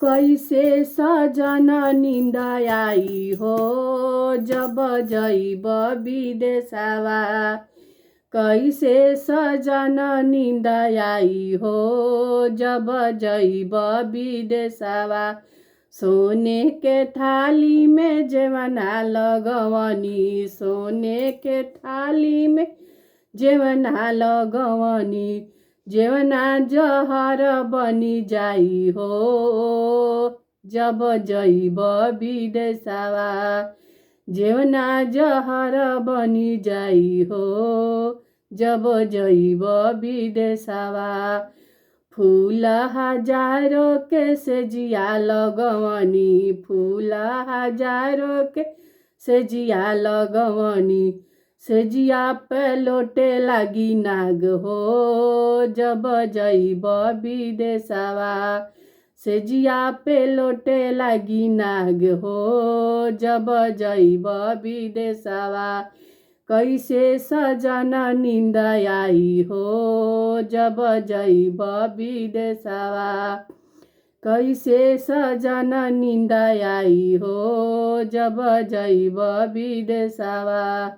कैसे सजन निंद आई हो जब जइब विदेशवा। कैसे सजन निंद आई हो जब जइब विदेशवा। सोने के थाली में जेवना लगवनी, सोने के थाली में जेवना लगवनी, जेवना जहर बनी जाई हो जब जइब विदेशवा। जेवना जहर बनी जाई हो जब जइब विदेशवा। फूल हजारों के सेजिया लगवनी, फूल हजारों के सेजिया लगवनी, सेजिया पे लोटे लागी नाग हो जब जइब विदेशवा। सेजिया पे लोटे लागी नाग हो जब जइब विदेशवा। कैसे सजन निंद आई हो जब जइब विदेशवा। कैसे सजन निंद आई हो जब जइब विदेशवा।